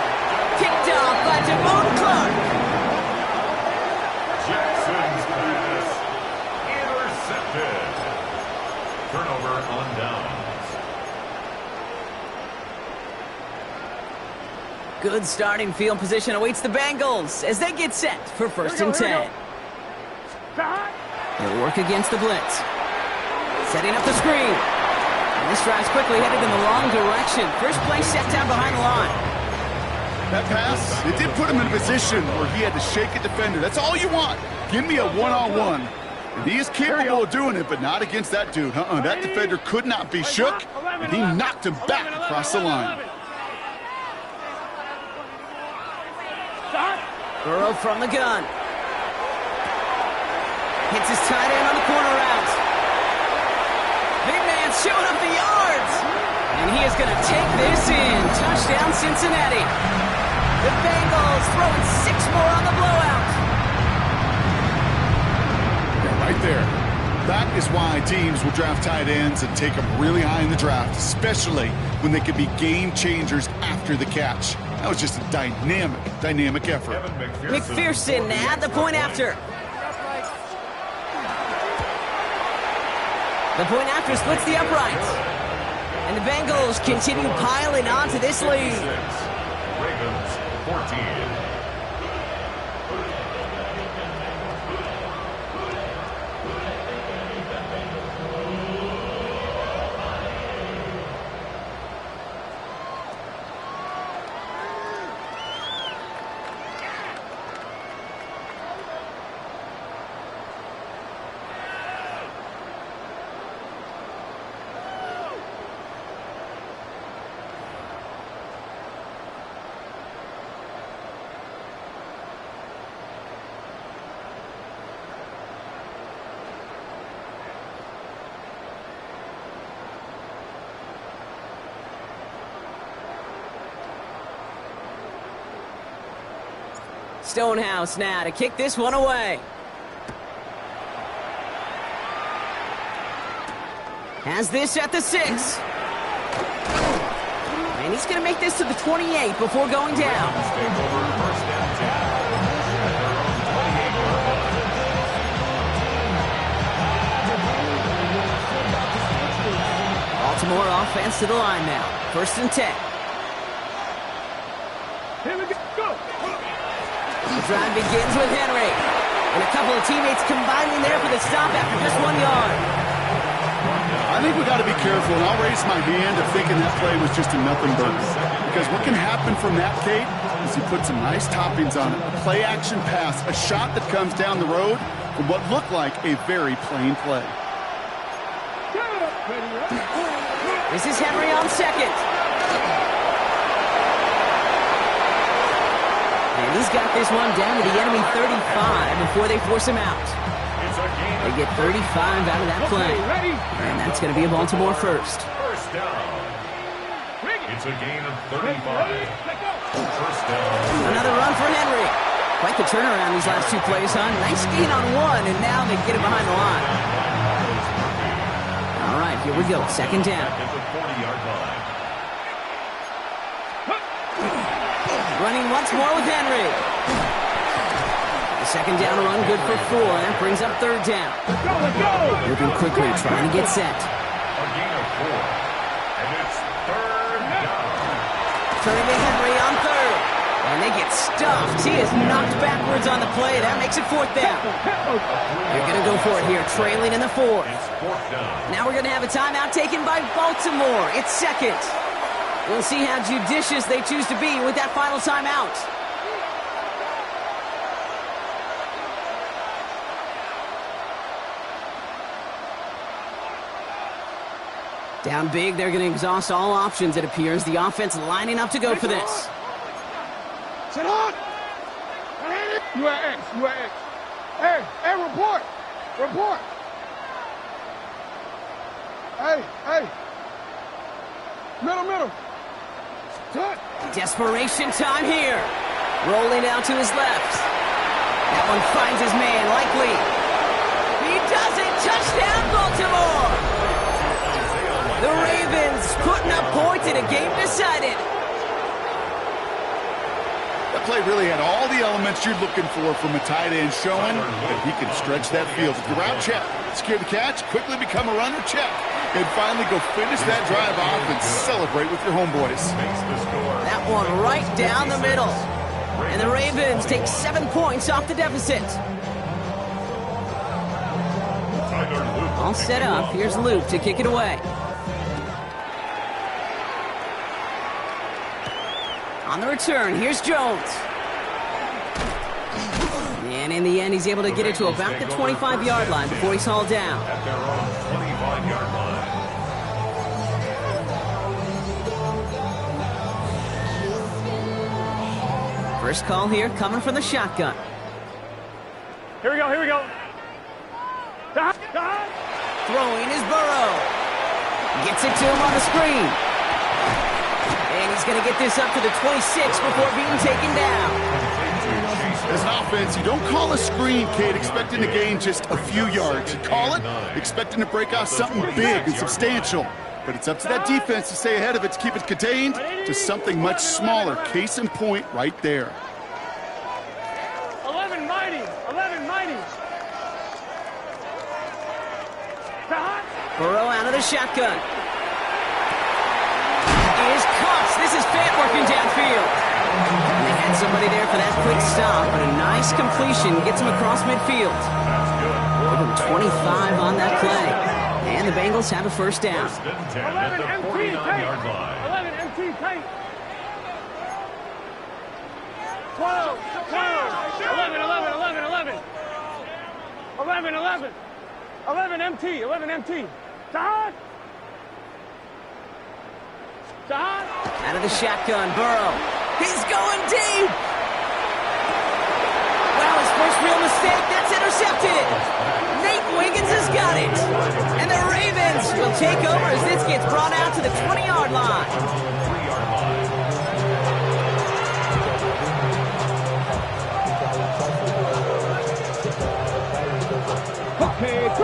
Picked off by Devon Clark. Jackson's pass intercepted. Turnover on downs. Good starting field position awaits the Bengals as they get set for first and 10. They'll work against the blitz. Setting up the screen. And this drive's quickly headed in the wrong direction. First play set down behind the line. That pass, it did put him in a position where he had to shake a defender. That's all you want. Give me a one-on-one. And he is capable of doing it, but not against that dude. That defender could not be shook, and he knocked him back across the line. Burrow from the gun. Hits his tight end on the corner route. Big man showing up the yards. And he is going to take this in. Touchdown, Cincinnati. The Bengals throwing 6 more on the blowout. Yeah, right there. That is why teams will draft tight ends and take them really high in the draft, especially when they could be game changers after the catch. That was just a dynamic effort. McPherson at the point after. The point after splits the uprights. And the Bengals continue piling onto this lead. Ravens 14. Stonehouse now to kick this one away. Has this at the 6. And he's going to make this to the 28 before going down. Baltimore offense to the line now. First and 10. Here we go. The drive begins with Henry. And a couple of teammates combining there for the stop after just 1 yard. I think we got to be careful, and I'll raise my hand of thinking that play was just a nothing burger. Because what can happen from that, Kate, is he put some nice toppings on it. A play-action pass, a shot that comes down the road from what looked like a very plain play. This is Henry on second. And he's got this one down to the enemy 35 before they force him out. They get 35 out of that play. And that's going to be a Baltimore first. First down. It's a gain of 35. First down. Another run for Henry. Quite the turnaround these last 2 plays, huh? Nice gain on 1, and now they get him behind the line. All right, here we go. Second down. At the 40-yard line. Running once more with Henry. The second down run good for 4, and that brings up third down. Moving quickly, trying to get set. A gain of 4. And it's third down. Turning to Henry on third. And they get stuffed stuffed. He is knocked backwards on the play. That makes it fourth down. They're going to go for it here, trailing in the fourth. Now we're going to have a timeout taken by Baltimore. It's second. We'll see how judicious they choose to be with that final timeout. Down big, they're going to exhaust all options, it appears. The offense lining up to go for this. Sit on! You at X, you at X. Hey, report! Report! Hey! Middle! Good. Desperation time here. Rolling out to his left. That one finds his man, likely. He does it! Touchdown, Baltimore! The Ravens putting up points in a game decided. That play really had all the elements you're looking for from a tight end, showing that he can stretch that field. The route check, secure the catch, quickly become a runner check, and finally go finish that drive off and celebrate with your homeboys. That one right down the middle. And the Ravens take 7 points off the deficit. All set up. Here's Luke to kick it away. On the return, here's Jones. And in the end, he's able to get it to about the 25-yard line before he's hauled down. At their own 25-yard line. First call here coming from the shotgun. Here we go. Throwing is Burrow. Gets it to him on the screen. And he's going to get this up to the 26 before being taken down. As an offense, you don't call a screen, kid, expecting to gain just a few yards. You call it expecting to break out something big and substantial. But it's up to that defense to stay ahead of it, to keep it contained to something much smaller. Case in point right there. 11 mighty. Burrow out of the shotgun. Is caught. This is Fant working downfield. And they had somebody there for that quick stop, but a nice completion gets him across midfield. Over 25 on that play. And the Bengals have a first down. 11 MT tape. 11 MT tape. 12. 11 MT. Todd. Out of the shotgun, Burrow. He's going deep. Well, his first real mistake, that's intercepted. Nate Wiggins has got it. And the Ravens will take over as this gets brought out to the 20-yard line.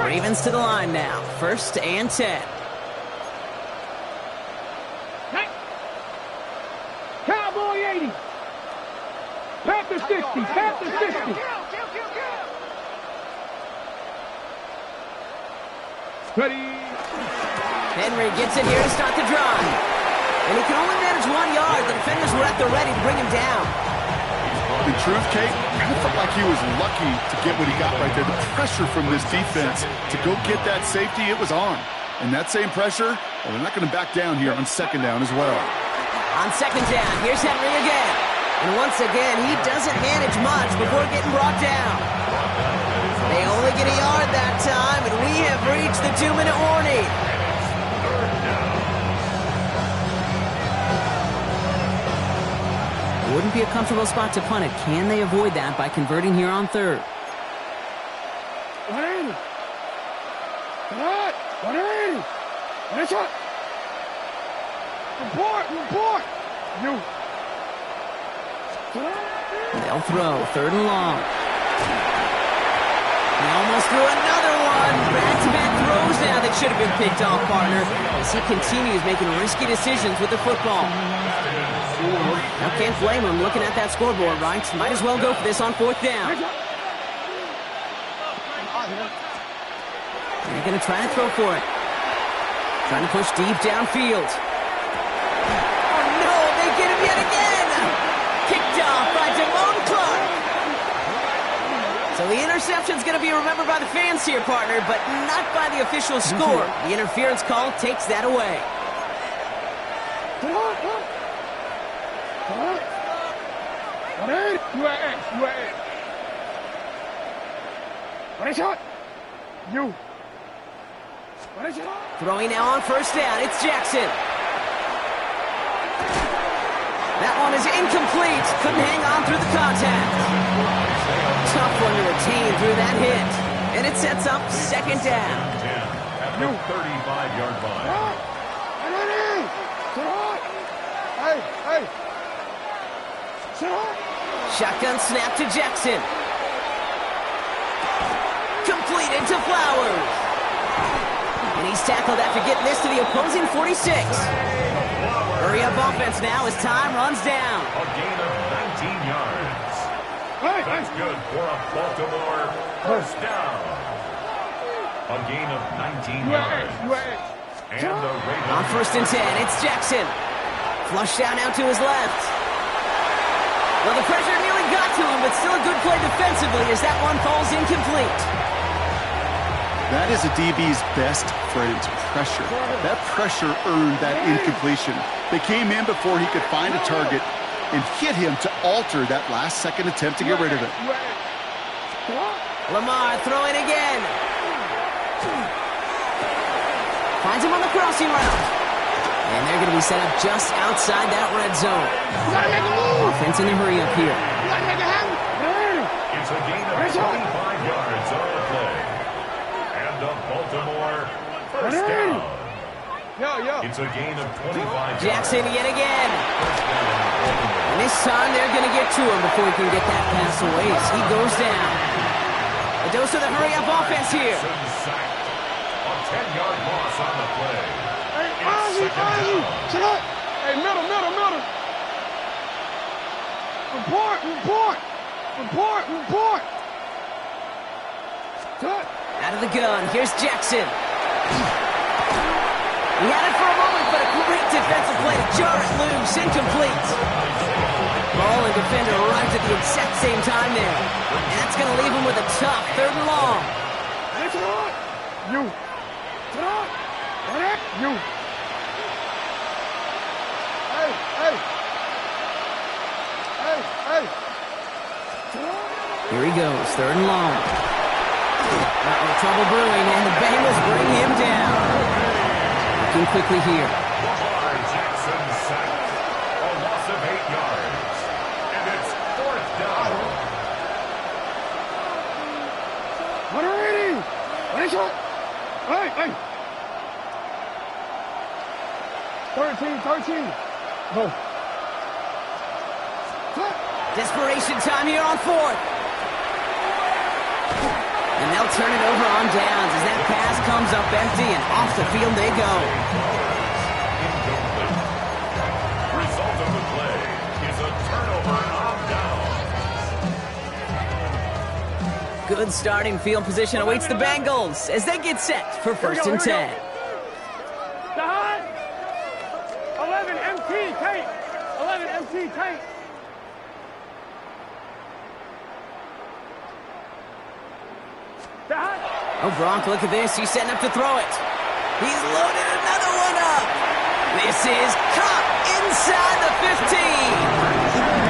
Ravens to the line now. First and 10. Cowboy 80. Panthers 60. Ready. Henry gets it here to start the drive. And he can only manage 1 yard. The defenders were at the ready to bring him down. In truth, Kate, I felt like he was lucky to get what he got right there. The pressure from this defense to go get that safety, it was on. And that same pressure, well, they're not going to back down here on second down as well. On second down, here's Henry again. And once again, he doesn't manage much before getting brought down. They only get a yard that time, and we have reached the 2-minute warning. It wouldn't be a comfortable spot to punt it. Can they avoid that by converting here on third? 180. What? 180. And it's up. Report. You. They'll throw. Third and long. He almost threw another one. Back-to-back throws now that should have been picked off, partner, as he continues making risky decisions with the football. Now, can't blame him looking at that scoreboard, right? Might as well go for this on fourth down. They're going to try to throw for it. Trying to push deep downfield. Oh, no, they get him yet again. Kicked off by Damone Clark. Well, the interception's going to be remembered by the fans here, partner, but not by the official score. The interference call takes that away. Throwing now on first down. It's Jackson. That one is incomplete. Couldn't hang on through the contact. Tough one to retain through that hit. And it sets up second down. At the 35-yard line. Shotgun snap to Jackson. Completed to Flowers. And he's tackled after getting this to the opposing 46. Hurry up offense now as time runs down. A gain of 19 yards. That's good for a Baltimore first down. A gain of 19 yards. And the Ravens on first and 10, it's Jackson. Flush down out to his left. Well, the pressure nearly got to him, but still a good play defensively as that one falls incomplete. That is a DB's best friend, pressure. That pressure earned that incompletion. They came in before he could find a target and hit him to alter that last-second attempt to get rid of it. Lamar throwing again. Finds him on the crossing route. And they're going to be set up just outside that red zone. Offense in the hurry up here. It's a gain of 25 yards on the play. And the Baltimore first down. It's a gain of 25 yards. Jackson yet again. And this time they're going to get to him before he can get that pass away as he goes down. A dose of the hurry-up offense here. A 10-yard loss on the play. Hey, middle. Report. Out of the gun, here's Jackson. He had it for a moment, but a great defensive play to jar it loose, incomplete. Ball and defender arrived at the exact same time there. And that's going to leave him with a tough 3rd and long. Here he goes, 3rd and long. Trouble brewing, and the Bengals bring him down. Looking quickly here. Lamar Jackson sacked. A loss of 8 yards. And it's 4th down. 13. Go. Desperation time here on 4th. And they'll turn it over on downs as that pass comes up empty and off the field they go. Incomplete. Result of the play is a turnover on down. Good starting field position awaits the Bengals as they get set for 1st and 10. 11 MT, Tate. Oh, Gronk, look at this. He's setting up to throw it. He's loaded another one up. This is caught inside the 15.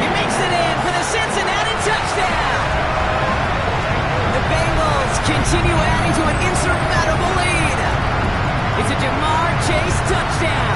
He makes it in for the Cincinnati touchdown. The Bengals continue adding to an insurmountable lead. It's a Jamar Chase touchdown.